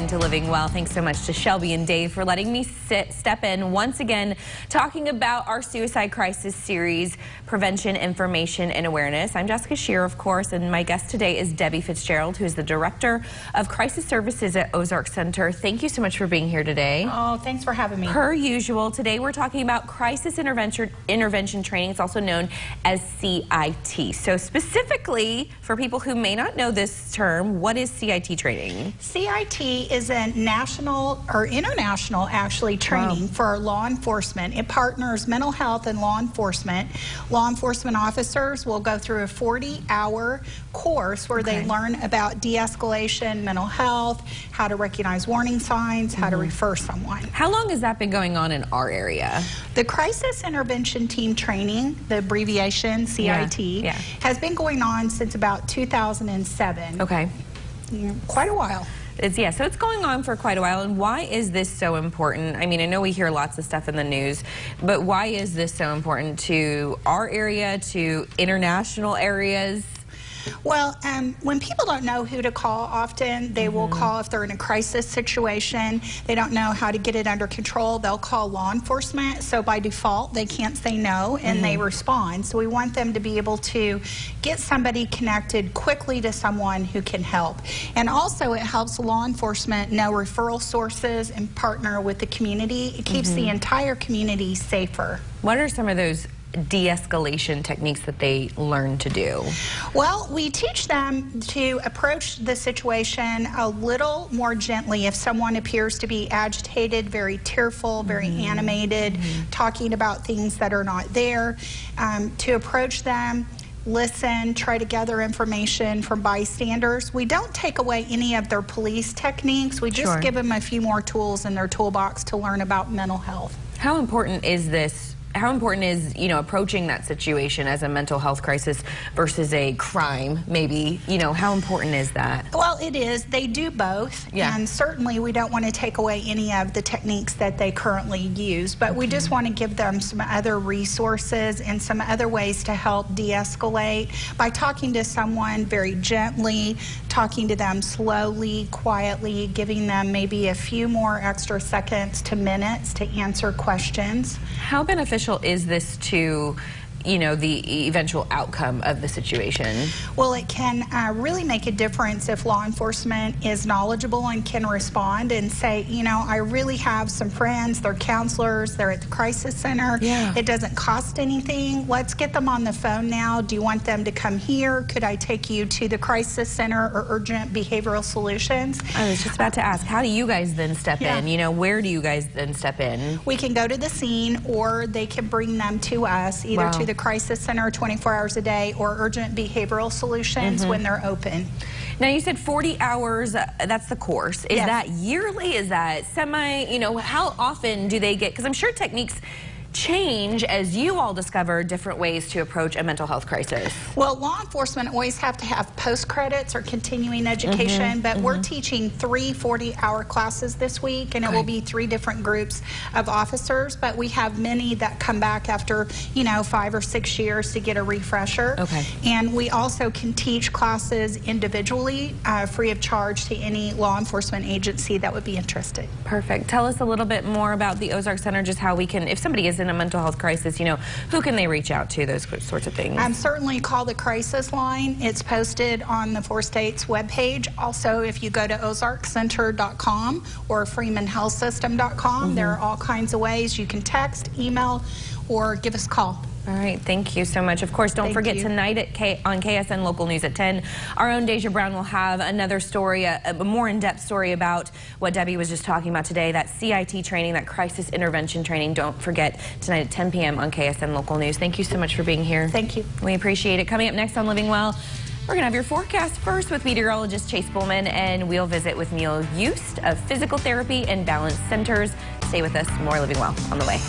to Living Well. Thanks so much to Shelby and Dave for letting me step in once again, talking about our suicide crisis series, Prevention, Information, and Awareness. I'm Jessica Shear, of course, and my guest today is Debbie Fitzgerald, who is the Director of Crisis Services at Ozark Center. Thank you so much for being here today. Oh, thanks for having me. Per usual, today we're talking about crisis intervention training. It's also known as CIT. So specifically, for people who may not know this term, what is CIT training? CIT is a national or international training for law enforcement. It partners mental health and law enforcement. Law enforcement officers will go through a 40-hour course where they learn about de-escalation, mental health, how to recognize warning signs, how to refer someone. How long has that been going on in our area? The Crisis Intervention Team Training, the abbreviation CIT, has been going on since about 2007. Okay. Quite a while. So it's going on for quite a while. And why is this so important? I mean, I know we hear lots of stuff in the news, but why is this so important to our area, to international areas? Well, when people don't know who to call, often they will call if they're in a crisis situation. They don't know how to get it under control. They'll call law enforcement. So by default, they can't say no, and they respond. So we want them to be able to get somebody connected quickly to someone who can help. And also, it helps law enforcement know referral sources and partner with the community. It keeps the entire community safer. What are some of those de-escalation techniques that they learn to do? Well, we teach them to approach the situation a little more gently if someone appears to be agitated, very tearful, very animated, talking about things that are not there, to approach them, listen, try to gather information from bystanders. We don't take away any of their police techniques. We just give them a few more tools in their toolbox to learn about mental health. How important is this? How important is, approaching that situation as a mental health crisis versus a crime, maybe? How important is that? Well, it is. They do both. And certainly we don't want to take away any of the techniques that they currently use, but we just want to give them some other resources and some other ways to help de-escalate by talking to someone very gently, talking to them slowly, quietly, giving them maybe a few more extra seconds to minutes to answer questions. How beneficial is this to the eventual outcome of the situation? Well, it can really make a difference if law enforcement is knowledgeable and can respond and say, I really have some friends, they're counselors, they're at the crisis center. It doesn't cost anything. Let's get them on the phone now. Do you want them to come here? Could I take you to the crisis center or urgent behavioral solutions? I was just about to ask, how do you guys then step in? Where do you guys then step in? We can go to the scene, or they can bring them to us, either to the crisis center 24 hours a day or urgent behavioral solutions when they're open. Now, you said 40 hours, that's the course. Is that yearly? Is that semi? How often do they get, because I'm sure techniques change as you all discover different ways to approach a mental health crisis. Well, law enforcement always have to have post credits or continuing education, but we're teaching 3 40-hour classes this week, and it will be 3 different groups of officers, but we have many that come back after 5 or 6 years to get a refresher. And we also can teach classes individually free of charge to any law enforcement agency that would be interested. Perfect. Tell us a little bit more about the Ozark Center, just how we can, if somebody is in a mental health crisis, who can they reach out to, those sorts of things? Certainly call the crisis line. It's posted on the 4 States webpage. Also, if you go to ozarkcenter.com or freemanhealthsystem.com, there are all kinds of ways. You can text, email, or give us a call. All right, thank you so much. Of course, don't forget tonight on KSN Local News at 10, our own Deja Brown will have another story, a more in-depth story about what Debbie was just talking about today, that CIT training, that crisis intervention training. Don't forget, tonight at 10 p.m. on KSN Local News. Thank you so much for being here. Thank you. We appreciate it. Coming up next on Living Well, we're going to have your forecast first with meteorologist Chase Bullman, and we'll visit with Neil Yost of Physical Therapy and Balance Centers. Stay with us. More Living Well on the way.